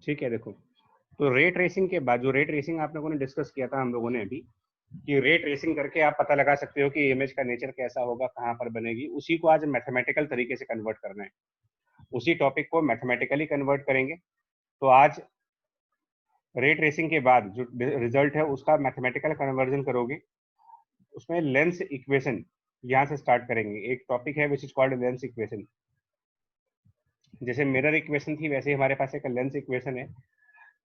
ठीक है, देखो तो रे ट्रेसिंग के बाद जो रे ट्रेसिंग आप लोगों ने डिस्कस किया था हम लोगों ने अभी, कि रे ट्रेसिंग करके आप पता लगा सकते हो कि इमेज का नेचर कैसा होगा, कहाँ पर बनेगी, उसी को आज मैथमेटिकल तरीके से कन्वर्ट करना है। उसी टॉपिक को मैथमेटिकली कन्वर्ट करेंगे। तो आज रे ट्रेसिंग के बाद जो रिजल्ट है उसका मैथमेटिकल कन्वर्जन करोगे, उसमें लेंस इक्वेशन यहाँ से स्टार्ट करेंगे। एक टॉपिक है which is called lens equation. जैसे मिरर इक्वेशन थी वैसे हमारे पास एक लेंस इक्वेशन है,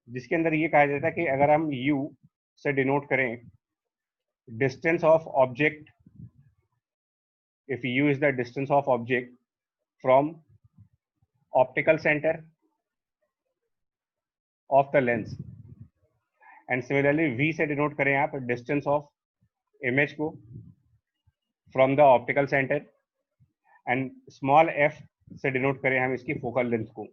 जिसके अंदर ये कहा जाता है कि अगर हम u से डिनोट करें distance of object, if u is the distance of object from optical center of the lens, and similarly v से डिनोट करें आप डिस्टेंस ऑफ इमेज को from the optical centre, and small f से denote करें हम इसकी focal length को।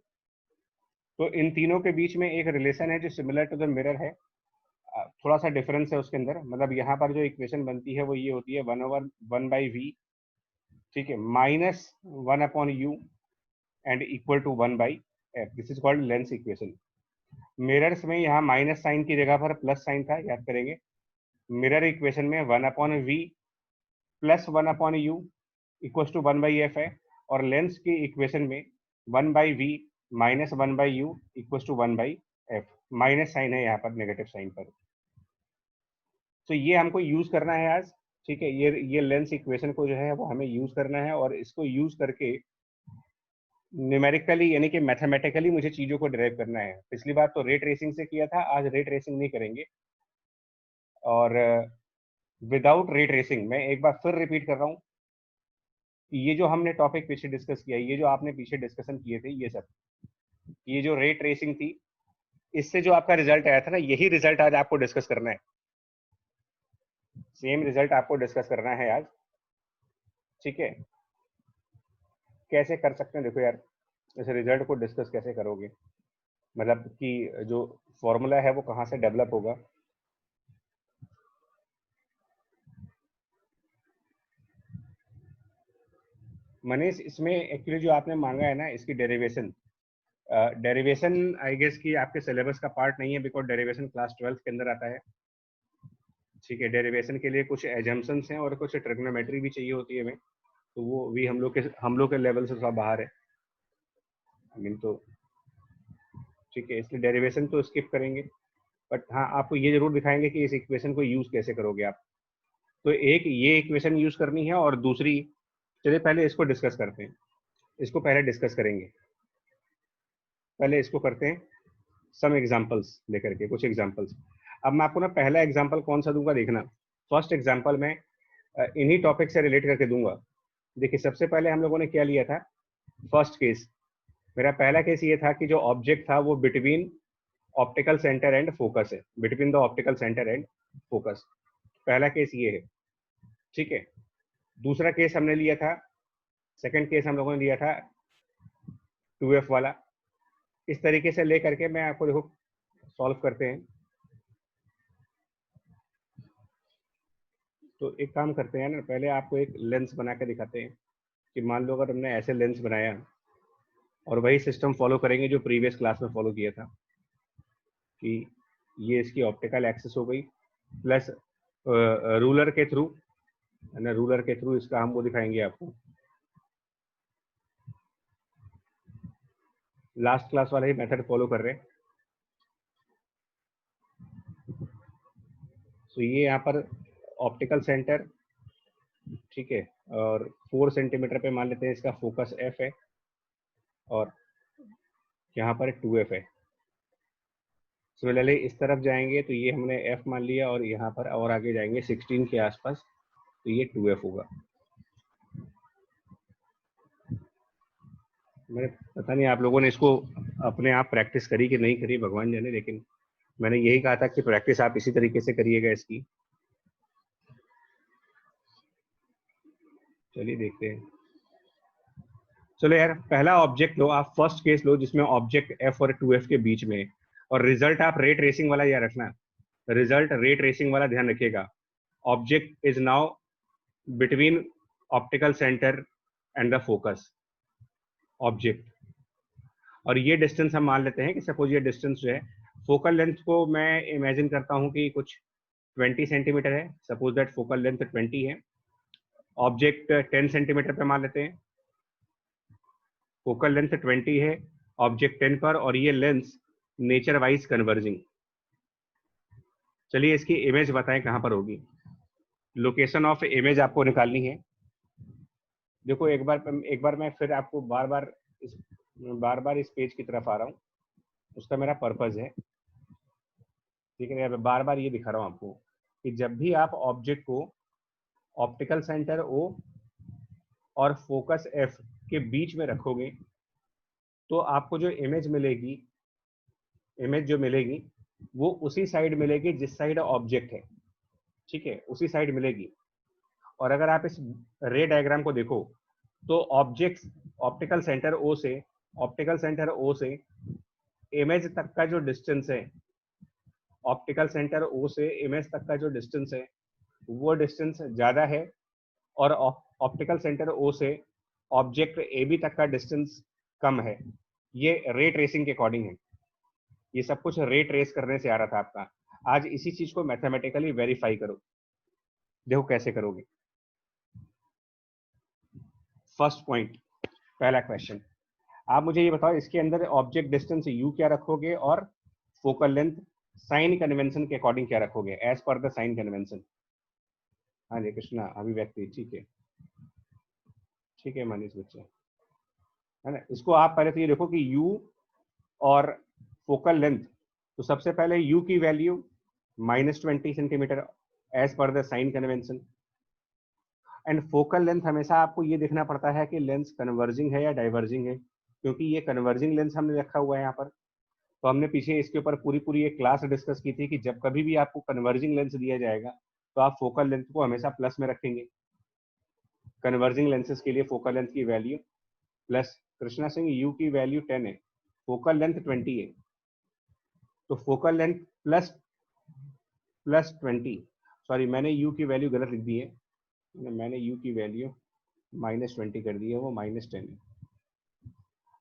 तो इन तीनों के बीच में एक रिलेशन है जो सिमिलर टू द मिरर है, थोड़ा सा डिफरेंस है उसके अंदर। मतलब यहाँ पर जो इक्वेशन बनती है वो ये होती है 1/1/v, ठीक है, minus 1/u and equal to 1/f। This is called lens equation. Mirrors में यहाँ माइनस साइन की जगह पर प्लस साइन था, याद करेंगे। मिरर इक्वेशन में 1/v plus 1/u equal to 1/f है, और लेंस की इक्वेशन में 1/v minus 1/u equal to 1/f। Minus sign है यहाँ पर, नेगेटिव साइन पर। तो ये हमको यूज करना है आज, ठीक है। ये लेंस इक्वेशन को जो है वो हमें यूज करना है, और इसको यूज करके न्यूमेरिकली यानी कि मैथमेटिकली मुझे चीजों को डिराइव करना है। पिछली बार तो रे ट्रेसिंग से किया था, आज रे ट्रेसिंग नहीं करेंगे। और विदाउट रे ट्रेसिंग, मैं एक बार फिर रिपीट कर रहा हूँ, ये जो हमने टॉपिक पीछे डिस्कस किया, ये जो आपने पीछे डिस्कशन किए थे, ये सब, ये जो रे ट्रेसिंग थी, इससे जो आपका रिजल्ट आया था ना, यही रिजल्ट आज आपको डिस्कस करना है। सेम रिजल्ट आपको डिस्कस करना है आज, ठीक है। कैसे कर सकते हैं देखो यार, इस रिजल्ट को डिस्कस कैसे करोगे, मतलब कि जो फॉर्मूला है वो कहाँ से डेवलप होगा। मनीष, इसमें एक्चुअली जो आपने मांगा है ना, इसकी डेरिवेशन, डेरिवेशन आई गेस कि आपके सिलेबस का पार्ट नहीं है, बिकॉज डेरिवेशन क्लास 12 के अंदर आता है, ठीक है। डेरिवेशन के लिए कुछ एजम्पशंस हैं और कुछ ट्रिग्नोमेट्री भी चाहिए होती है हमें, तो वो भी हम लोग के लेवल से थोड़ा बाहर है, आई मीन। तो ठीक है, इसलिए डेरिवेशन तो स्किप करेंगे, बट हाँ आपको ये जरूर दिखाएंगे कि इस इक्वेशन को यूज कैसे करोगे आप। तो एक ये इक्वेशन यूज करनी है, और दूसरी, चलिए पहले इसको डिस्कस करते हैं। इसको पहले डिस्कस करेंगे, पहले इसको करते हैं सम एग्जांपल्स लेकर के, कुछ एग्जांपल्स। अब मैं आपको ना पहला एग्जांपल कौन सा दूंगा देखना। फर्स्ट एग्जांपल मैं इन्हीं टॉपिक से रिलेट करके दूंगा। देखिए सबसे पहले हम लोगों ने क्या लिया था, फर्स्ट केस। मेरा पहला केस ये था कि जो ऑब्जेक्ट था वो between optical centre and focus है, between the optical centre and focus. पहला केस ये है, ठीक है। दूसरा केस हमने लिया था, सेकंड केस हम लोगों ने लिया था 2f वाला। इस तरीके से ले करके मैं आपको देखो सॉल्व करते हैं। तो एक काम करते हैं ना, पहले आपको एक लेंस बना के दिखाते हैं कि मान लो अगर हमने ऐसे लेंस बनाया, और वही सिस्टम फॉलो करेंगे जो प्रीवियस क्लास में फॉलो किया था, कि ये इसकी ऑप्टिकल एक्सिस हो गई, प्लस रूलर के थ्रू, है ना, रूलर के थ्रू इसका हम वो दिखाएंगे आपको, लास्ट क्लास वाला ही मेथड फॉलो कर रहे हैं। तो ये यहाँ पर ऑप्टिकल सेंटर, ठीक है, और 4 सेंटीमीटर पे मान लेते हैं इसका फोकस f है, और यहाँ पर 2f है। सिमिलरली इस तरफ जाएंगे तो ये हमने f मान लिया, और यहाँ पर और आगे जाएंगे 16 के आसपास तो ये 2f होगा। मैंने पता नहीं आप लोगों ने इसको अपने आप प्रैक्टिस करी कि नहीं करी, भगवान जाने, लेकिन मैंने यही कहा था कि प्रैक्टिस आप इसी तरीके से करिएगा इसकी। चलिए देखते हैं। चलो यार, पहला ऑब्जेक्ट लो आप, फर्स्ट केस लो जिसमें ऑब्जेक्ट f और 2f के बीच में, और रिजल्ट आप रे ट्रेसिंग वाला याद रखना, रिजल्ट रे ट्रेसिंग वाला ध्यान रखिएगा। Object is now between optical centre and the focus, object. और ये डिस्टेंस हम मान लेते हैं कि सपोज ये डिस्टेंस जो है, फोकल लेंथ को मैं इमेजिन करता हूँ कि कुछ 20 सेंटीमीटर है, सपोज दैट फोकल लेंथ 20 है, ऑब्जेक्ट 10 सेंटीमीटर पे मान लेते हैं, फोकल लेंथ 20 है, ऑब्जेक्ट 10 पर, और ये लेंस नेचर वाइज कन्वर्जिंग। चलिए इसकी इमेज बताएं कहां पर होगी। लोकेशन ऑफ इमेज आपको निकालनी है। देखो एक बार मैं फिर आपको बार बार इस पेज की तरफ आ रहा हूँ, उसका मेरा पर्पज है, ठीक है। बार बार ये दिखा रहा हूँ आपको कि जब भी आप ऑब्जेक्ट को ऑप्टिकल सेंटर O और फोकस F के बीच में रखोगे तो आपको जो इमेज मिलेगी, इमेज जो मिलेगी वो उसी साइड मिलेगी जिस साइड ऑब्जेक्ट है, ठीक है, उसी साइड मिलेगी। और अगर आप इस रे डायग्राम को देखो तो ऑब्जेक्ट ऑप्टिकल सेंटर O से इमेज तक का जो डिस्टेंस है, ऑप्टिकल सेंटर O से इमेज तक का जो डिस्टेंस है वो डिस्टेंस ज्यादा है, और ऑप्टिकल सेंटर O से ऑब्जेक्ट AB तक का डिस्टेंस कम है। ये रे ट्रेसिंग के अकॉर्डिंग है, ये सब कुछ रे ट्रेस करने से आ रहा था आपका। आज इसी चीज को मैथमेटिकली वेरीफाई करो, देखो कैसे करोगे। फर्स्ट पॉइंट, पहला क्वेश्चन, आप मुझे ये बताओ इसके अंदर ऑब्जेक्ट डिस्टेंस U क्या रखोगे और फोकल लेंथ साइन कन्वेंशन के अकॉर्डिंग क्या रखोगे, as per the sign convention. हाँ जी कृष्णा, अभिव्यक्ति, ठीक है मनीष बच्चे, है ना। इसको आप पहले तो ये देखो कि U और फोकल लेंथ, तो सबसे पहले U की value -20 centimetre as per the sign convention, and focal length हमेशा आपको ये देखना पड़ता है कि लेंस कन्वर्जिंग है या डाइवर्जिंग है, क्योंकि ये कन्वर्जिंग लेंस हमने रखा हुआ है यहाँ पर। तो हमने पीछे इसके ऊपर पूरी एक क्लास डिस्कस की थी कि जब कभी भी आपको कन्वर्जिंग लेंस दिया जाएगा तो आप फोकल लेंथ को हमेशा प्लस में रखेंगे। कन्वर्जिंग लेंसेज के लिए फोकल लेंथ की value plus. Krishna Singh, U की वैल्यू 10 है, फोकल लेंथ 20 है, तो फोकल लेंथ प्लस 20, सॉरी मैंने U की वैल्यू गलत लिख दी है, मैंने U की वैल्यू -20 कर दी है, वो -10 है।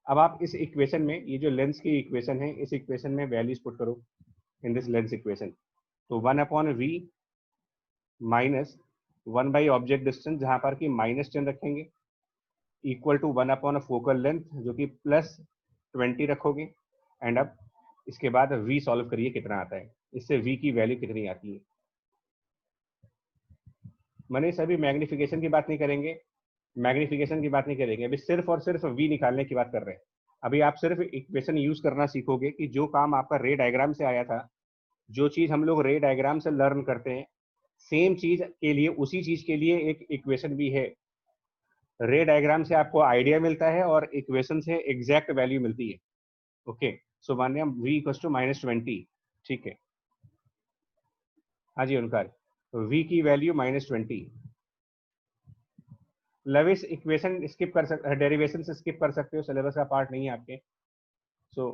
अब आप इस इक्वेशन में, ये जो लेंस की इक्वेशन है, इस इक्वेशन में वैल्यूज पुट करो इन दिस लेंस इक्वेशन। तो 1/V minus 1 by object distance, जहां पर कि -10 रखेंगे, इक्वल टू 1 फोकल लेंथ जो कि +20 रखोगे। एंड अब इसके बाद V सॉल्व करिए कितना आता है, इससे V की वैल्यू कितनी आती है। मनीष अभी मैग्निफिकेशन की बात नहीं करेंगे, मैग्निफिकेशन की बात नहीं करेंगे, अभी सिर्फ और सिर्फ V निकालने की बात कर रहे हैं। अभी आप सिर्फ इक्वेशन यूज करना सीखोगे कि जो काम आपका रे डायग्राम से आया था, जो चीज हम लोग रे डायग्राम से लर्न करते हैं, सेम चीज के लिए, उसी चीज के लिए एक इक्वेशन भी है। रे डायग्राम से आपको आइडिया मिलता है और इक्वेशन से एग्जैक्ट वैल्यू मिलती है। ओके, सो मानिए हम V इक्वल टू -20, ठीक है। हाँ जी ओंकार, V की वैल्यू -20। लविश इक्वेशन स्किप कर सकते, डेरिवेशन से स्किप कर सकते हो, सिलेबस का पार्ट नहीं है आपके, सो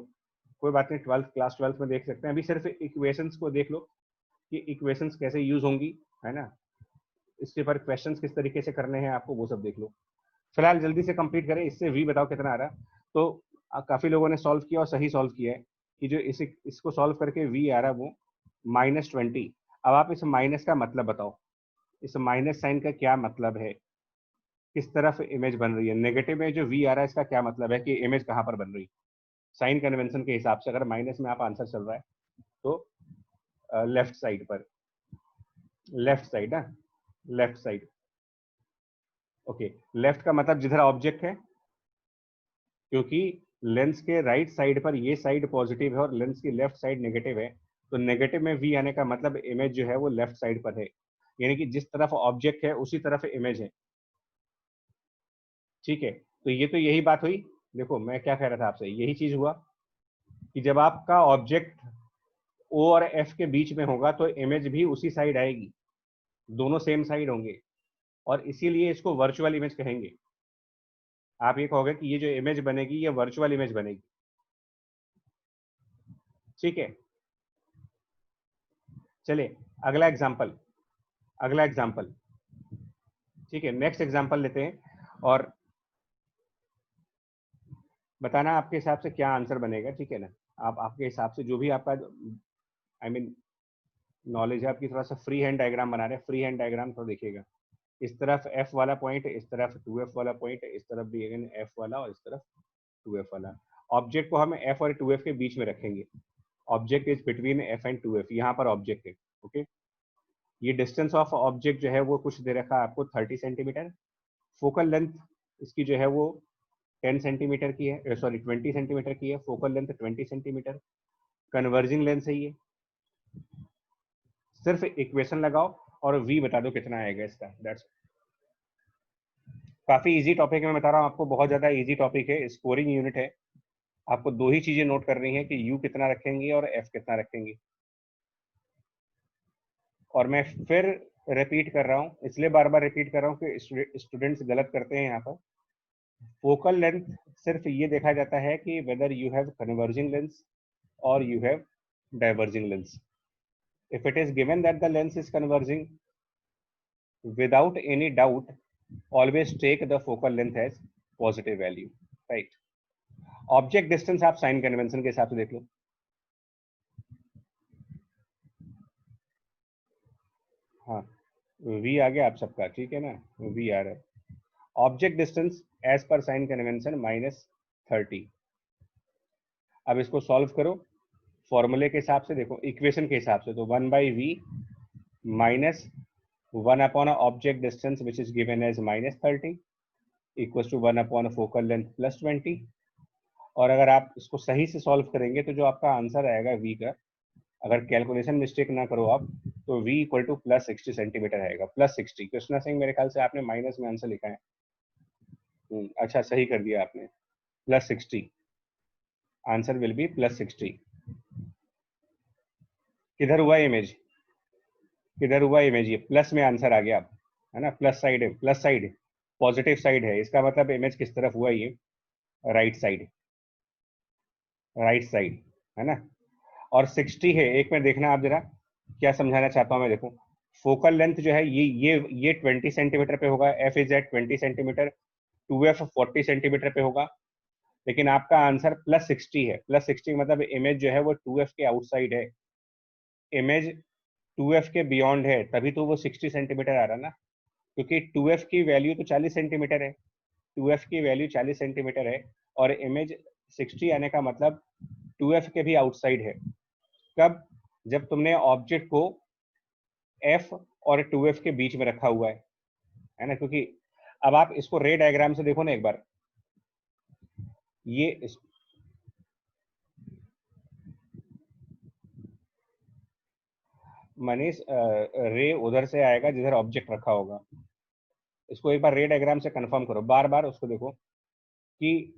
कोई बात नहीं, क्लास 12 में देख सकते हैं। अभी सिर्फ इक्वेशंस को देख लो कि इक्वेशंस कैसे यूज होंगी, है ना। इसके पर क्वेश्चंस किस तरीके से करने हैं आपको, वो सब देख लो। फिलहाल जल्दी से कंप्लीट करें, इससे V बताओ कितना आ रहा। तो काफी लोगों ने सॉल्व किया और सही सॉल्व किया है कि जो इसको सॉल्व करके V आ रहा वो -20। अब आप इस माइनस का मतलब बताओ, इस माइनस साइन का क्या मतलब है, किस तरफ इमेज बन रही है। नेगेटिव में जो V आ रहा है इसका क्या मतलब है कि इमेज कहाँ पर बन रही है। साइन कन्वेंशन के हिसाब से अगर माइनस में आप आंसर चल रहा है तो लेफ्ट साइड पर, लेफ्ट साइड ना, लेफ्ट साइड। ओके, लेफ्ट का मतलब जिधर ऑब्जेक्ट है, क्योंकि लेंस के राइट साइड पर ये साइड पॉजिटिव है और लेंस की लेफ्ट साइड नेगेटिव है, तो नेगेटिव में V आने का मतलब इमेज जो है वो लेफ्ट साइड पर है, यानी कि जिस तरफ ऑब्जेक्ट है उसी तरफ इमेज है, ठीक है। तो ये तो यही बात हुई। देखो मैं क्या कह रहा था आपसे, यही चीज हुआ कि जब आपका ऑब्जेक्ट O और F के बीच में होगा तो इमेज भी उसी साइड आएगी, दोनों सेम साइड होंगे, और इसीलिए इसको वर्चुअल इमेज कहेंगे। आप ये कहोगे कि ये जो इमेज बनेगी ये वर्चुअल इमेज बनेगी, ठीक है। चलिए अगला एग्जाम्पल, अगला एग्जाम्पल, ठीक है, नेक्स्ट एग्जाम्पल लेते हैं। और बताना आपके हिसाब से क्या आंसर बनेगा, ठीक है ना। आप आपके हिसाब से जो भी आपका आई मीन नॉलेज है आपकी, थोड़ा सा फ्री हैंड डायग्राम बना रहे हैं। फ्री हैंड डायग्राम तो देखिएगा, इस तरफ एफ वाला पॉइंट, इस तरफ 2f वाला पॉइंट, इस तरफ भी अगेन एफ वाला और इस तरफ 2f वाला। ऑब्जेक्ट को हम एफ और 2f के बीच में रखेंगे। Object is between F and 2f, यहाँ पर ऑब्जेक्ट है। ओके, ये डिस्टेंस ऑफ ऑब्जेक्ट जो है वो कुछ दे रखा है आपको 30 सेंटीमीटर। फोकल लेंथ इसकी जो है वो 10 सेंटीमीटर की है, सॉरी 20 सेंटीमीटर की है। Focal length 20 centimetre. Converging lens है ये। सिर्फ इक्वेशन लगाओ और वी बता दो कितना आएगा इसका। दैट्स काफी इजी टॉपिक है, मैं बता रहा हूँ आपको, बहुत ज्यादा इजी टॉपिक है, स्कोरिंग यूनिट है। आपको दो ही चीजें नोट करनी है कि यू कितना रखेंगे और एफ कितना रखेंगे। और मैं फिर रिपीट कर रहा हूँ, इसलिए बार बार रिपीट कर रहा हूँ कि स्टूडेंट्स गलत करते हैं यहाँ पर। फोकल लेंथ सिर्फ ये देखा जाता है कि whether you have converging lens और you have diverging lens. If it is given that the lens is converging, without any doubt, always take the focal length as positive value, right? Object distance आप sign convention के हिसाब से देख लो। हाँ, v आ गया आप सबका, ठीक है ना, v आ रहा है। Object distance as per sign convention -30। अब इसको सॉल्व करो फॉर्मूले के हिसाब से, देखो इक्वेशन के हिसाब से, तो 1/v minus 1 upon object distance which is given as -30 equal to 1 upon focal length +20। और अगर आप इसको सही से सॉल्व करेंगे तो जो आपका आंसर आएगा v का, अगर कैलकुलेशन मिस्टेक ना करो आप, तो v इक्वल टू +60 सेंटीमीटर आएगा। +60। कृष्णा सिंह, मेरे ख्याल से आपने माइनस में आंसर लिखा है। अच्छा, सही कर दिया आपने, +60। Answer will be +60। किधर हुआ इमेज, किधर हुआ इमेज, ये प्लस में आंसर आ गया अब, है ना। प्लस साइड है, प्लस साइड पॉजिटिव साइड है, इसका मतलब इमेज किस तरफ हुआ, ये राइट साइड, राइट साइड, है ना। और 60 है, एक में देखना आप जरा क्या समझाना चाहता हूँ मैं, देखो फोकल लेंथ जो है ये 20 सेंटीमीटर पे होगा, F is at 20 centimetre, 2f 40 centimetre पे होगा। लेकिन आपका आंसर +60 है। +60 मतलब इमेज जो है वो 2f के आउटसाइड है, इमेज 2f के बियॉन्ड है, तभी तो वो 60 सेंटीमीटर आ रहा ना। क्योंकि 2f की वैल्यू तो 40 सेंटीमीटर है, 2f की वैल्यू 40 सेंटीमीटर है, और इमेज 60 आने का मतलब 2f के भी आउटसाइड है। कब, जब तुमने ऑब्जेक्ट को f और 2f के बीच में रखा हुआ है ना। क्योंकि अब आप इसको रे डायग्राम से देखो ना एक बार, ये मनीष रे उधर से आएगा जिधर ऑब्जेक्ट रखा होगा। इसको एक बार रे डायग्राम से कंफर्म करो, बार बार उसको देखो कि,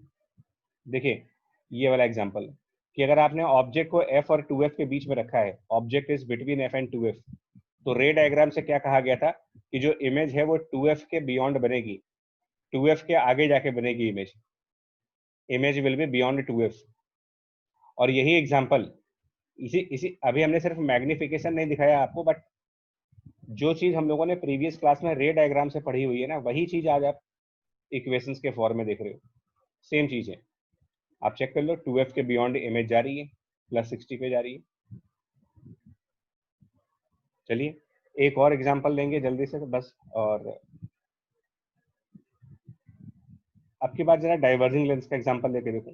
देखिए ये वाला एग्जांपल, कि अगर आपने ऑब्जेक्ट को f और 2f के बीच में रखा है, object is between f and 2f, तो रे डायग्राम से क्या कहा गया था कि जो इमेज है वो 2f के बियॉन्ड बनेगी, 2f के आगे जाके बनेगी image, image will be beyond 2f। और यही एग्जांपल, इसी इसी अभी हमने सिर्फ मैग्निफिकेशन नहीं दिखाया आपको, बट जो चीज हम लोगों ने प्रीवियस क्लास में रे डायग्राम से पढ़ी हुई है ना, वही चीज आज आप इक्वेशंस के फॉर्म में देख रहे हो, सेम चीज है। आप चेक कर लो, 2f के बियॉन्ड इमेज जा रही है, +60 पे जा रही है। चलिए एक और एग्जांपल लेंगे जल्दी से, तो बस। और अब की बात जरा डाइवर्जिंग लेंस का एग्जांपल लेके देखो।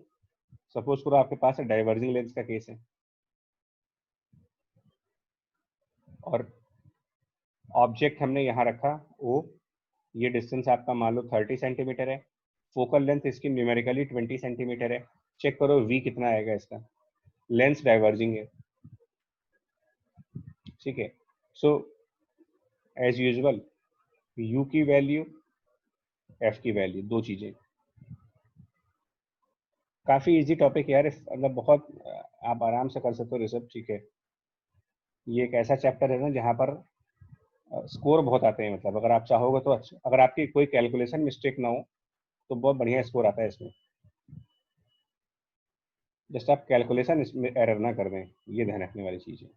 सपोज करो आपके पास डाइवर्जिंग लेंस का केस है, और ऑब्जेक्ट हमने यहाँ रखा O, ये डिस्टेंस आपका मान लो 30 सेंटीमीटर है, फोकल लेंथ इसकी न्यूमेरिकली 20 सेंटीमीटर है। चेक करो v कितना आएगा इसका, लेंस डाइवर्जिंग है, ठीक है। सो एज यूजुअल u की वैल्यू, f की वैल्यू, दो चीजें। काफी इजी टॉपिक यार, मतलब बहुत आप आराम से कर सकते हो रिसर्च, ठीक है। ये एक ऐसा चैप्टर है ना जहाँ पर स्कोर बहुत आते हैं, मतलब अगर आप चाहोगे तो अच्छा, अगर आपकी कोई कैलकुलेशन मिस्टेक ना हो तो बहुत बढ़िया स्कोर आता है इसमें। जस्ट आप कैलकुलेशन इसमें एरर ना कर दें, ये ध्यान रखने वाली चीज है।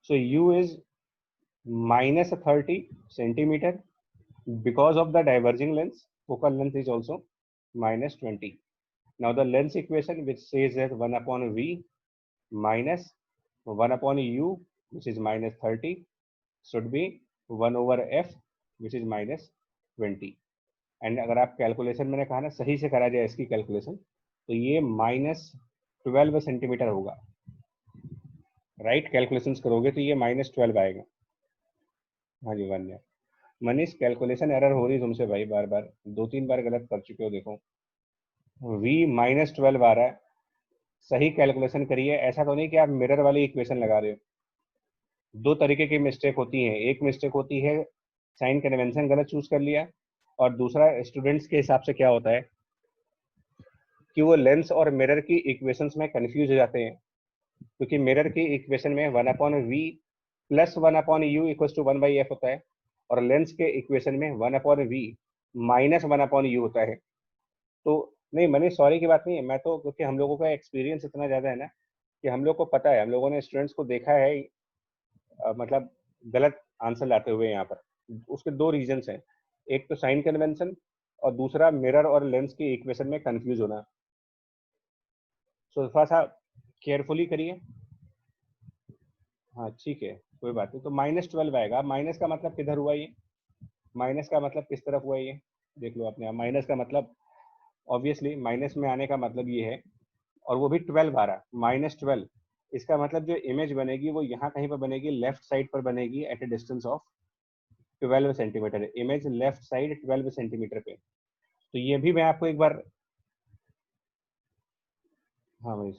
सो u is -30 centimetre because of the diverging lens, focal length is also minus 20. Now the lens equation which says that 1 upon v minus 1 upon u which is minus 30 should be 1 over f which is minus 20. And अगर आप calculation मैंने कहा ना सही से करा जाए इसकी कैलकुलेशन तो ये माइनस 12 सेंटीमीटर होगा, राइट? कैलकुलेशंस करोगे तो ये माइनस 12 आएगा। हाँ जी वन्य मनीष, कैलकुलेशन एरर हो रही तुमसे भाई, बार बार 2-3 बार गलत कर चुके हो। देखो v माइनस 12 आ रहा है, सही कैलकुलेशन करिए। ऐसा तो नहीं कि आप मिरर वाली इक्वेशन लगा रहे हो। दो तरीके की मिस्टेक होती है, एक मिस्टेक होती है साइन कन्वेंशन गलत चूज कर लिया, और दूसरा स्टूडेंट्स के हिसाब से क्या होता है कि वो लेंस और मिरर की इक्वेशंस में कंफ्यूज हो जाते हैं, क्योंकि मिरर की इक्वेशन में 1 upon V plus 1 upon U equals to 1 by F होता है, और लेंस के इक्वेशन में 1 upon V minus 1 upon U होता है। तो नहीं मनीष, सॉरी की बात नहीं है, मैं तो क्योंकि हम लोगों का एक्सपीरियंस इतना ज़्यादा है ना कि हम लोग को पता है, हम लोगों ने स्टूडेंट्स को देखा है मतलब गलत आंसर लाते हुए यहाँ पर। उसके दो रीजंस हैं, एक तो साइन कन्वेंशन और दूसरा मिरर और लेंस की इक्वेशन में कंफ्यूज होना। सो थोड़ा सा केयरफुली करिए। हाँ ठीक है, कोई बात नहीं। तो माइनस 12 आएगा। माइनस का मतलब किधर हुआ ये? माइनस का मतलब किस तरफ हुआ ये देख लो अपने आप। माइनस का मतलब ऑब्वियसली माइनस में आने का मतलब ये है, और वो भी 12 आ रहा, माइनस 12। इसका मतलब जो इमेज बनेगी वो यहाँ कहीं पर बनेगी, लेफ्ट साइड पर बनेगी at a distance of 12 centimetre. Image left side 12 centimetre पे। तो ये भी मैं आपको एक बार, हाँ भाई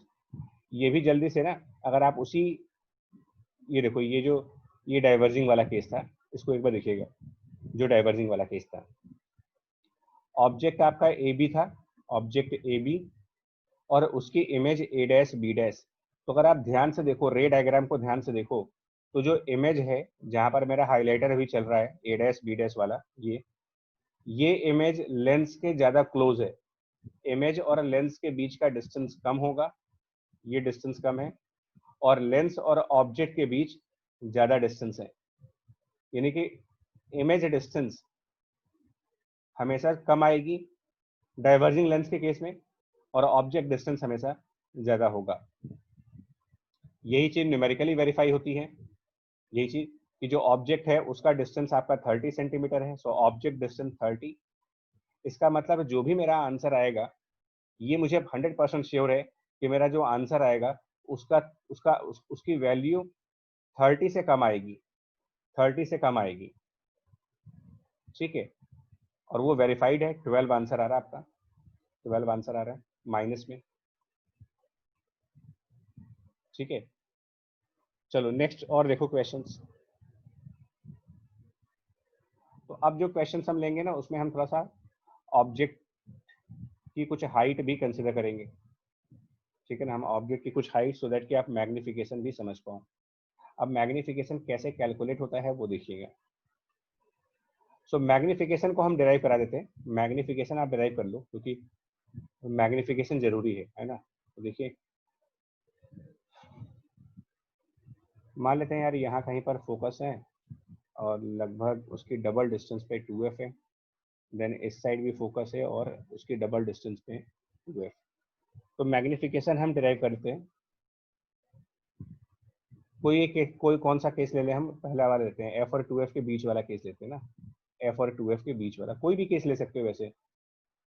ये भी जल्दी से ना, अगर आप उसी, ये देखो ये डाइवर्जिंग वाला केस था, इसको एक बार देखिएगा। जो डाइवर्जिंग वाला केस था, ऑब्जेक्ट आपका ए बी था, ऑब्जेक्ट ए बी और उसकी image A dash B dash. तो अगर आप ध्यान से देखो, रे डायग्राम को ध्यान से देखो, तो जो इमेज है जहां पर मेरा हाइलाइटर अभी चल रहा है ए डैश बी डैश वाला, ये इमेज लेंस के ज्यादा क्लोज है। इमेज और लेंस के बीच का डिस्टेंस कम होगा, ये डिस्टेंस कम है, और लेंस और ऑब्जेक्ट के बीच ज्यादा डिस्टेंस है। यानी कि इमेज डिस्टेंस हमेशा कम आएगी डाइवर्जिंग लेंस के केस में, और ऑब्जेक्ट डिस्टेंस हमेशा ज्यादा होगा। यही चीज न्यूमेरिकली वेरीफाई होती है, यही चीज कि जो ऑब्जेक्ट है उसका डिस्टेंस आपका 30 सेंटीमीटर है, सो ऑब्जेक्ट डिस्टेंस 30। इसका मतलब जो भी मेरा आंसर आएगा, ये मुझे 100% श्योर है कि मेरा जो आंसर आएगा उसका उसकी वैल्यू 30 से कम आएगी, 30 से कम आएगी, ठीक है। और वो वेरीफाइड है। 12 आंसर आ रहा है आपका, 12 आंसर आ रहा है माइनस में, ठीक है। चलो नेक्स्ट और देखो क्वेश्चंस। तो अब जो क्वेश्चंस हम लेंगे ना, उसमें हम थोड़ा सा ऑब्जेक्ट की कुछ हाइट भी कंसिडर करेंगे, ठीक है ना। हम ऑब्जेक्ट की कुछ हाइट, सो दैट कि आप मैग्निफिकेशन भी समझ पाओ। अब मैग्निफिकेशन कैसे कैलकुलेट होता है वो देखिएगा। सो मैग्निफिकेशन को हम डिराइव करा देते हैं। मैग्निफिकेशन आप डिराइव कर लो, क्योंकि मैग्निफिकेशन जरूरी है ना। तो देखिए, मान लेते हैं यार यहाँ कहीं पर फोकस है और लगभग उसकी डबल डिस्टेंस पे 2f है। देन इस साइड भी फोकस है और उसकी डबल डिस्टेंस पे 2f। तो मैग्निफिकेशन हम डिराइव करते हैं। कोई कौन सा केस ले लें हम? पहला वाला लेते हैं, f और 2f के बीच वाला केस लेते हैं ना। f और 2f के बीच वाला, कोई भी केस ले सकते हो वैसे,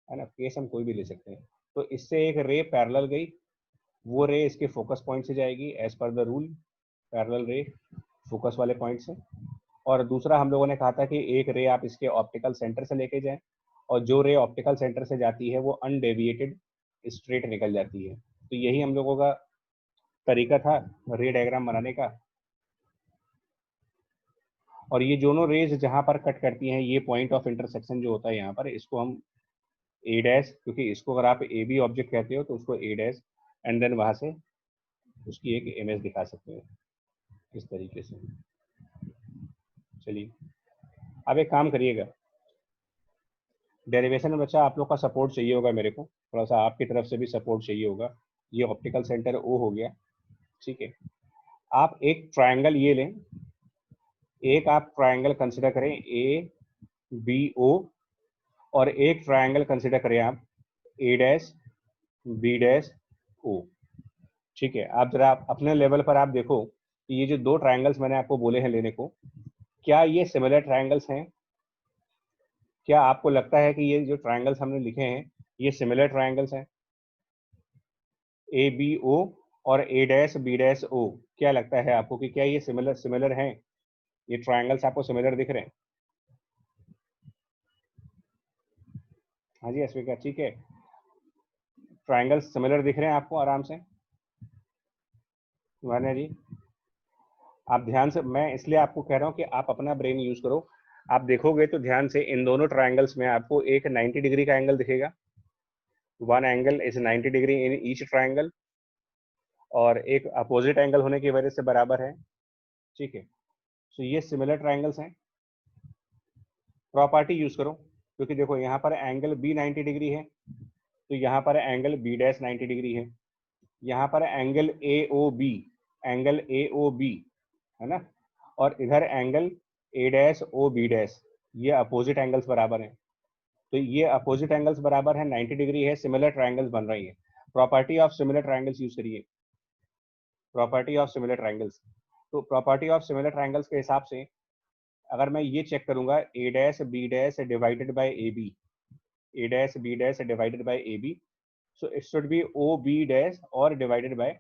है ना। केस हम कोई भी ले सकते हैं। तो इससे एक रे पैरेलल गई, वो रे इसके फोकस पॉइंट से जाएगी as per the rule, parallel ray focus वाले पॉइंट से। और दूसरा हम लोगों ने कहा था कि एक रे आप इसके ऑप्टिकल सेंटर से लेके जाएं, और जो रे ऑप्टिकल सेंटर से जाती है वो अनडेविएटेड स्ट्रेट निकल जाती है। तो यही हम लोगों का तरीका था रे डायग्राम बनाने का। और ये दोनों रेज जहां पर कट करती हैं, ये पॉइंट ऑफ इंटरसेक्शन जो होता है यहाँ पर, इसको हम ए डैश, क्योंकि इसको अगर आप ए बी ऑब्जेक्ट कहते हो तो उसको ए डैश, एंड देन वहां से उसकी एक इमेज दिखा सकते हैं इस तरीके से। चलिए अब एक काम करिएगा, डेरिवेशन में बच्चा आप लोग का सपोर्ट चाहिए होगा मेरे को, थोड़ा सा आपकी तरफ से भी सपोर्ट चाहिए होगा। ये ऑप्टिकल सेंटर ओ हो गया, ठीक है। आप एक ट्रायंगल ये लें, एक आप ट्रायंगल कंसिडर करें ए बी ओ, और एक ट्रायंगल कंसिडर करें आप ए डैश बी डैश ओ। ठीक है, आप जरा अपने लेवल पर आप देखो कि ये जो दो ट्राइंगल्स मैंने आपको बोले हैं लेने को, क्या ये सिमिलर ट्राइंगल्स हैं? क्या आपको लगता है कि ये जो ट्राइंगल्स हमने लिखे हैं ये सिमिलर ट्राइंगल्स हैं? ए बी ओ और ए डैश बी डैश ओ, क्या लगता है आपको कि क्या ये सिमिलर सिमिलर हैं? ये ट्राइंगल्स आपको सिमिलर दिख रहे हैं? हाँ जी अस्विका, ठीक है, ट्राइंगल्स सिमिलर दिख रहे हैं आपको आराम से? वान्या जी, आप ध्यान से, मैं इसलिए आपको कह रहा हूँ कि आप अपना ब्रेन यूज करो। आप देखोगे तो ध्यान से इन दोनों ट्राइंगल्स में आपको एक 90 डिग्री का एंगल दिखेगा। One angle is 90 degree in each triangle, और एक अपोजिट एंगल होने की वजह से बराबर है। ठीक है, तो ये सिमिलर ट्राइंगल्स हैं। प्रॉपर्टी यूज करो, क्योंकि देखो यहाँ पर एंगल बी 90 डिग्री है, तो यहाँ पर एंगल बी डैश 90 डिग्री है। यहाँ पर angle A O B, angle A O B है ना, और इधर angle A dash O B dash, ये अपोजिट एंगल्स बराबर हैं। तो ये अपोजिट एंगल्स बराबर है, 90 डिग्री है, सिमिलर ट्राइंगल्स बन रही है। Property of similar triangles use करिए, प्रॉपर्टी ऑफ सिमिलर ट्राइंगल्स। तो प्रॉपर्टी ऑफ सिमिलर ट्राइंगल्स के हिसाब से अगर मैं ये चेक करूंगा A dash B dash divided by A B, A dash B dash divided by A B, so it should be O B dash और divided by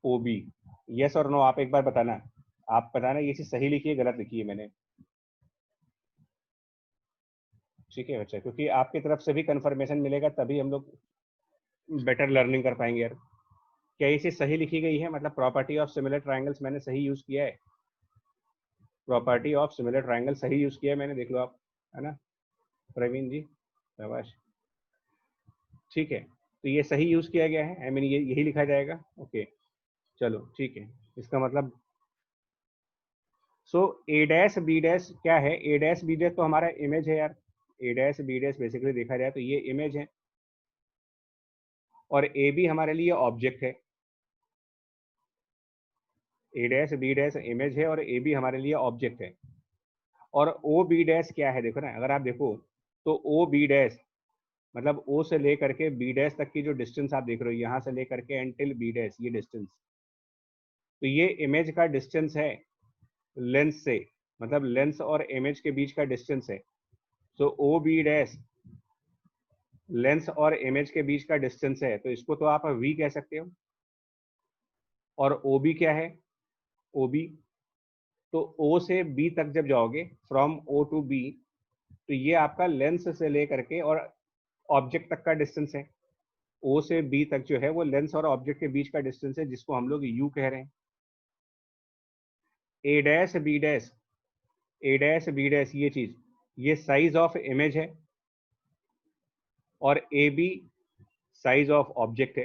O B. Yes और no आप एक बार बताना, आप बताना ये चीज सही लिखी है गलत लिखी है मैंने। ठीक है बच्चा, क्योंकि आपकी तरफ से भी कंफर्मेशन मिलेगा तभी हम लोग बेटर लर्निंग कर पाएंगे यार। क्या ये चीज सही लिखी गई है? मतलब प्रॉपर्टी ऑफ सिमिलर ट्राइंगल्स मैंने सही यूज किया है? प्रॉपर्टी ऑफ सिमिलर ट्राइंगल सही यूज किया है मैंने, देख लो आप, है ना प्रवीण जी, शाबाश। ठीक है, तो ये सही यूज किया गया है, आई मीन ये यही लिखा जाएगा। ओके चलो ठीक है, इसका मतलब सो ए डैश बी डैश क्या है? ए डैश बी डैश तो हमारा इमेज है यार, ए डैश बी डैश बेसिकली देखा जाए तो ये इमेज है, और ए बी हमारे लिए ऑब्जेक्ट है। ए डैश बी डैश इमेज है और ए बी हमारे लिए ऑब्जेक्ट है। और ओ बी डैश क्या है? देखो ना, अगर आप देखो तो ओ बी डैश मतलब ओ से लेकर के बी डैश तक की जो डिस्टेंस आप देख रहे हो, यहाँ से लेकर के एंटिल बी डैश, ये डिस्टेंस, तो ये इमेज का डिस्टेंस है लेंस से, मतलब लेंस और इमेज के बीच का डिस्टेंस है। तो ओ बी डैश लेंस और इमेज के बीच का डिस्टेंस है, तो इसको तो आप वी कह सकते हो। और ओ बी क्या है? ओ बी, तो ओ से बी तक जब जाओगे, फ्रॉम ओ टू बी, तो ये आपका लेंस से लेकर के और ऑब्जेक्ट तक का डिस्टेंस है। ओ से बी तक जो है वो लेंस और ऑब्जेक्ट के बीच का डिस्टेंस है, जिसको हम लोग यू कह रहे हैं। A dash B dash, A dash B dash ये चीज, ये साइज ऑफ इमेज है, और A B size of object है।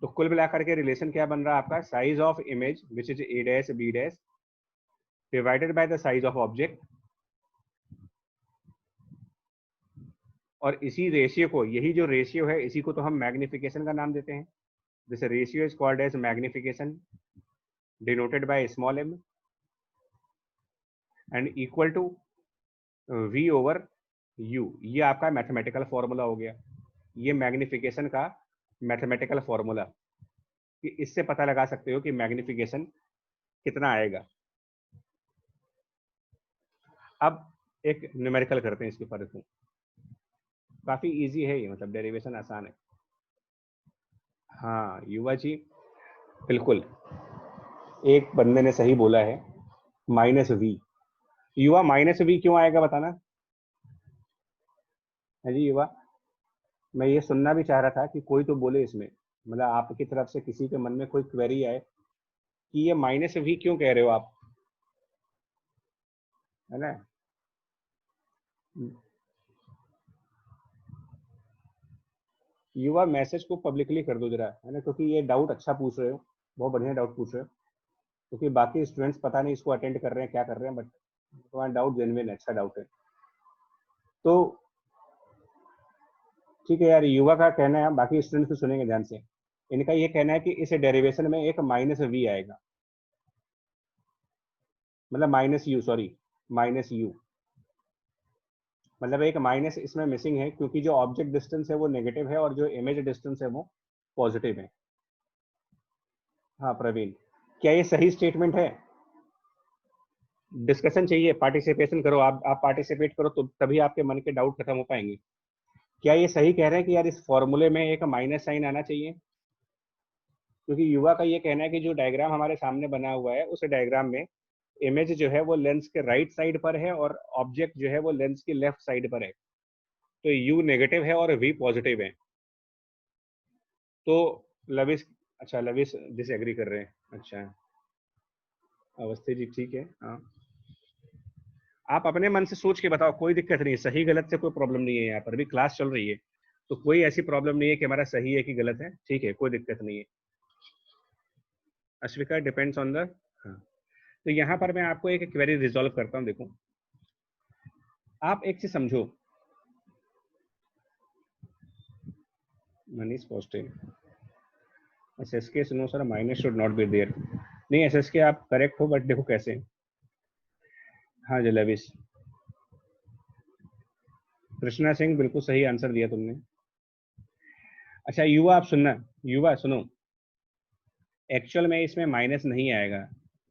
तो कुल मिलाकर के रिलेशन क्या बन रहा है आपका? Size of image which is A dash B dash divided by the size of object, और इसी रेशियो को, यही जो रेशियो है इसी को तो हम मैग्निफिकेशन का नाम देते हैं। This ratio is called as magnification denoted by small m and equal to v over u। ये आपका मैथमेटिकल फॉर्मूला हो गया, ये मैग्निफिकेशन का मैथमेटिकल फॉर्मूला, कि इससे पता लगा सकते हो कि मैग्निफिकेशन कितना आएगा। अब एक न्यूमेरिकल करते हैं इसके ऊपर, देखो काफी इजी है ये, मतलब डेरिवेशन आसान है। हाँ युवा जी, बिल्कुल, एक बंदे ने सही बोला है, माइनस वी। युवा माइनस वी क्यों आएगा बताना है जी युवा? मैं ये सुनना भी चाह रहा था कि कोई तो बोले इसमें, मतलब आपकी तरफ से किसी के मन में कोई क्वेरी आए कि ये माइनस वी क्यों कह रहे हो आप, है ना? युवा मैसेज को पब्लिकली कर दो जरा, है ना, क्योंकि ये डाउट अच्छा पूछ रहे हो, बहुत बढ़िया डाउट पूछ रहे हो, क्योंकि बाकी स्टूडेंट्स पता नहीं इसको अटेंड कर रहे हैं क्या कर रहे हैं, बट तुम्हारा डाउट जेन्युइन है, अच्छा डाउट है। तो ठीक है यार, युवा का कहना है, बाकी स्टूडेंट्स भी सुनेंगे ध्यान से। इनका ये कहना है कि इस डेरिवेशन में एक माइनस वी आएगा, मतलब minus you, sorry minus you. मतलब एक माइनस इसमें मिसिंग है क्योंकि जो ऑब्जेक्ट डिस्टेंस है वो नेगेटिव है और जो इमेज डिस्टेंस है वो पॉजिटिव है। हाँ प्रवीण, क्या ये सही स्टेटमेंट है? डिस्कशन चाहिए, पार्टिसिपेशन करो, आप पार्टिसिपेट करो तो तभी आपके मन के डाउट खत्म हो पाएंगे। क्या ये सही कह रहे हैं कि यार इस फॉर्मूले में एक माइनस साइन आना चाहिए? क्योंकि युवा का ये कहना है कि जो डायग्राम हमारे सामने बना हुआ है उस डायग्राम में इमेज जो है वो लेंस के राइट साइड पर है और ऑब्जेक्ट जो है वो लेंस की लेफ्ट साइड पर है। तो यू नेगेटिव है और वी पॉजिटिव है। तो लविश, अच्छा लविश डिसएग्री कर रहे हैं। अच्छा अवस्थी जी ठीक है। हाँ आप अपने मन से सोच के बताओ, कोई दिक्कत नहीं है, सही गलत से कोई प्रॉब्लम नहीं है, यहाँ पर भी क्लास चल रही है तो कोई ऐसी प्रॉब्लम नहीं है कि हमारा सही है कि गलत है, ठीक है कोई दिक्कत नहीं है। अश्विका डिपेंड्स ऑन द, हाँ तो यहाँ पर मैं आपको एक क्वेरी रिजॉल्व करता हूँ। देखो आप एक चीज समझो, मनीष पॉजिटिव, एस के सुनो sir minus should not be there. नहीं एस के आप करेक्ट हो बट देखो कैसे। हाँ जलेबिस, कृष्णा सिंह बिल्कुल सही आंसर दिया तुमने। अच्छा युवा आप सुनना, युवा सुनो, एक्चुअल में इसमें माइनस नहीं आएगा,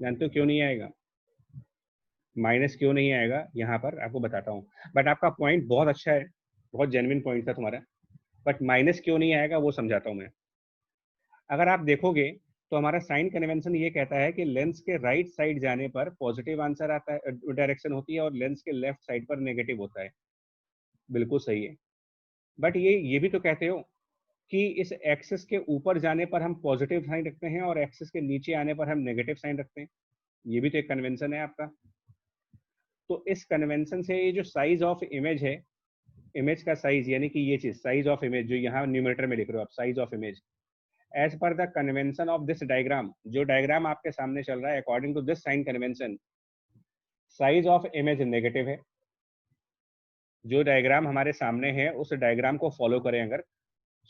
जानते हो क्यों नहीं आएगा? माइनस क्यों नहीं आएगा यहाँ पर आपको बताता हूँ। बट आपका पॉइंट बहुत अच्छा है, बहुत जेन्युइन पॉइंट था तुम्हारा, बट माइनस क्यों नहीं आएगा वो समझाता हूँ मैं। अगर आप देखोगे तो हमारा साइन कन्वेंशन ये कहता है कि लेंस के राइट साइड जाने पर पॉजिटिव आंसर आता है, डायरेक्शन होती है, और लेंस के लेफ्ट साइड पर नेगेटिव होता है। बिल्कुल सही है, बट ये भी तो कहते हो कि इस एक्सिस के ऊपर जाने पर हम पॉजिटिव साइन रखते हैं और एक्सिस के नीचे आने पर हम नेगेटिव साइन रखते हैं। ये भी तो एक कन्वेंशन है आपका। तो इस कन्वेंशन से ये जो साइज ऑफ इमेज है, इमेज का साइज यानी कि ये चीज साइज ऑफ इमेज जो यहाँ न्यूमरेटर में लिख रहे हो आप, size of image as per the convention of this diagram, जो डायग्राम आपके सामने चल रहा है according to this sign convention, size of image negative है। जो डायग्राम हमारे सामने है उस डायग्राम को फॉलो करें अगर,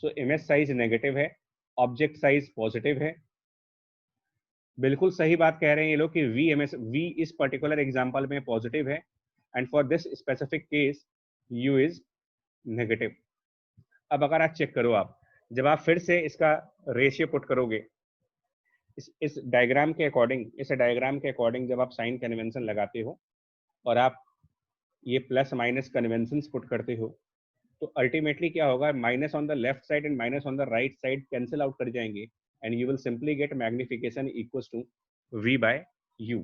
सो इमेज साइज नेगेटिव है, ऑब्जेक्ट साइज पॉजिटिव है। बिल्कुल सही बात कह रहे हैं ये लोग कि वी एम एस वी इस पर्टिकुलर एग्जाम्पल में पॉजिटिव है and for this specific case you is negative. अब अगर आप चेक करो, आप जब आप फिर से इसका रेशियो पुट करोगे इस डायग्राम के अकॉर्डिंग, इस डायग्राम के अकॉर्डिंग जब आप साइन कन्वेंशन लगाते हो और आप ये प्लस माइनस कन्वेंशन पुट करते हो तो अल्टीमेटली क्या होगा, minus on the left side and minus on the right side cancel out कर जाएंगे and you will simply get magnification equals to v by u,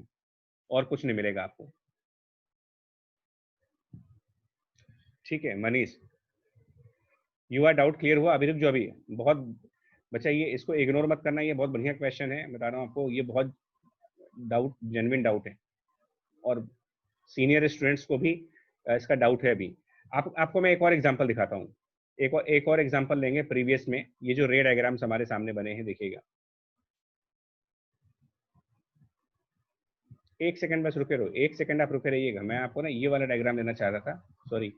और कुछ नहीं मिलेगा आपको। ठीक है Manish, you are doubt clear हुआ? अभी रुक जो, अभी बहुत बच्चा ये इसको इग्नोर मत करना, ये बहुत बढ़िया क्वेश्चन है, बता रहा हूँ आपको, ये बहुत डाउट जेन्युइन डाउट है और सीनियर स्टूडेंट्स को भी इसका डाउट है अभी। आपको मैं एक और एग्जांपल दिखाता हूँ, एक और एग्जांपल लेंगे प्रीवियस में। ये जो रे डायग्राम्स हमारे सामने बने हैं देखिएगा, एक सेकंड बस रुके रहो, एक सेकंड आप रुके रहिएगा, मैं आपको ना ये वाला डायग्राम देना चाह रहा था, सॉरी।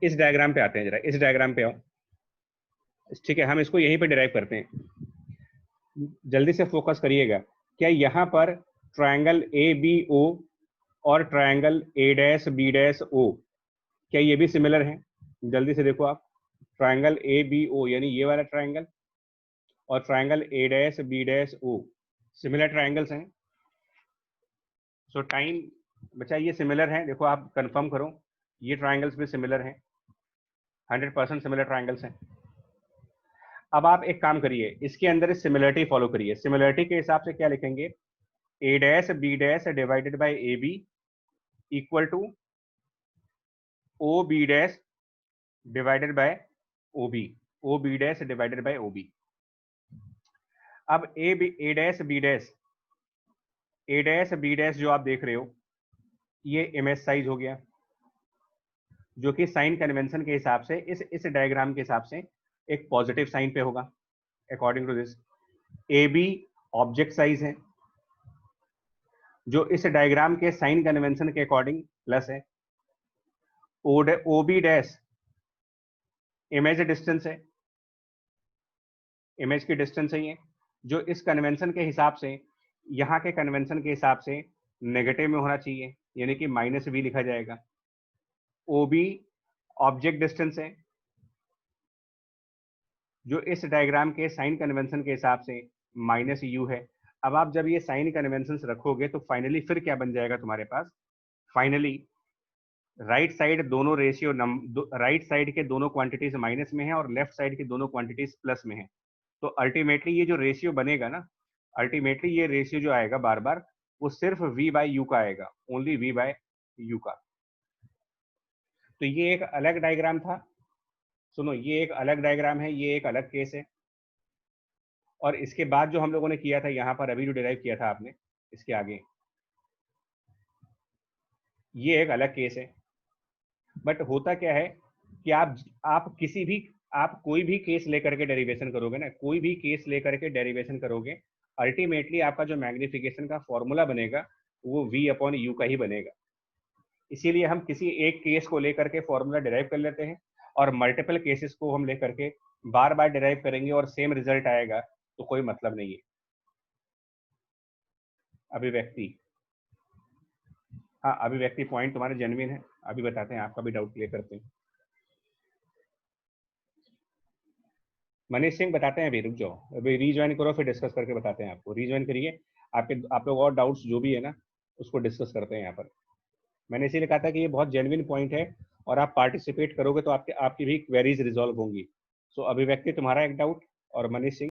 इस डायग्राम पे आते हैं, जरा इस डायग्राम पे आओ। ठीक है हम इसको यहीं पे डिराइव करते हैं, जल्दी से फोकस करिएगा। क्या यहाँ पर ट्रायंगल ए बी ओ और triangle A dash B dash O, क्या ये भी सिमिलर है? जल्दी से देखो आप, ट्रायंगल ए बी ओ यानी ये वाला ट्रायंगल और triangle A dash B dash O similar triangles हैं। सो टाइम बच्चा ये सिमिलर है, देखो आप कंफर्म करो, ये ट्रायंगल्स भी सिमिलर हैं, 100% सिमिलर ट्रायंगल्स हैं। अब आप एक काम करिए, इसके अंदर सिमिलरिटी फॉलो करिए। सिमिलरिटी के हिसाब से क्या लिखेंगे, A dash B dash divided by A B equal to O B dash divided by O B, O B dash divided by O B. अब A dash B dash, A dash B dash जो आप देख रहे हो ये image size हो गया, जो कि साइन कन्वेंशन के हिसाब से इस डायग्राम के हिसाब से एक पॉजिटिव साइन पे होगा according to this. A B object size है जो इस डायग्राम के साइन कन्वेंशन के अकॉर्डिंग प्लस है। O B dash image distance है, इमेज की डिस्टेंस है ये, जो इस कन्वेंशन के हिसाब से, यहाँ के कन्वेंशन के हिसाब से नेगेटिव में होना चाहिए। यानी कि -v लिखा जाएगा। OB ऑब्जेक्ट डिस्टेंस है, जो इस डायग्राम के साइन कन्वेंशन के हिसाब से -u है। अब आप जब ये साइन कन्वेंशन रखोगे तो फाइनली फिर क्या बन जाएगा तुम्हारे पास, फाइनली राइट साइड दोनों रेशियो राइट साइड के दोनों क्वांटिटीज माइनस में है और लेफ्ट साइड की दोनों क्वांटिटीज प्लस में है। तो अल्टीमेटली ये जो रेशियो बनेगा ना, अल्टीमेटली ये रेशियो जो आएगा बार बार, वो सिर्फ v/u का आएगा, ओनली v/u का। तो ये एक अलग डायग्राम था। सुनो, ये एक अलग डायग्राम है, ये एक अलग केस है। और इसके बाद जो हम लोगों ने किया था यहाँ पर, अभी जो डिराइव किया था आपने इसके आगे, ये एक अलग केस है। बट होता क्या है कि आप किसी भी, आप कोई भी केस लेकर के डेरिवेशन करोगे ना, कोई भी केस लेकर के डेरिवेशन करोगे, अल्टीमेटली आपका जो मैग्निफिकेशन का फॉर्मूला बनेगा वो v/u का ही बनेगा। इसीलिए हम किसी एक केस को लेकर के फॉर्मूला डिराइव कर लेते हैं और मल्टीपल केसेस को हम लेकर के बार बार डिराइव करेंगे और सेम रिजल्ट आएगा तो कोई मतलब नहीं है। अभिव्यक्ति, हाँ अभिव्यक्ति पॉइंट तुम्हारे जेन्युइन है। अभी बताते हैं, आपका भी डाउट क्लियर करते हैं। मनीष सिंह बताते हैं, अभी रुक जाओ, अभी रीज्वाइन करो फिर डिस्कस करके बताते हैं आपको। रीज्वाइन करिए, आप लोग और डाउट्स जो भी है ना उसको डिस्कस करते हैं यहाँ पर। मैंने इसीलिए कहा था कि ये बहुत जेन्युइन पॉइंट है और आप पार्टिसिपेट करोगे तो आपकी भी क्वेरीज रिजॉल्व होंगी। सो अभिव्यक्ति तुम्हारा एक डाउट, और मनीष सिंह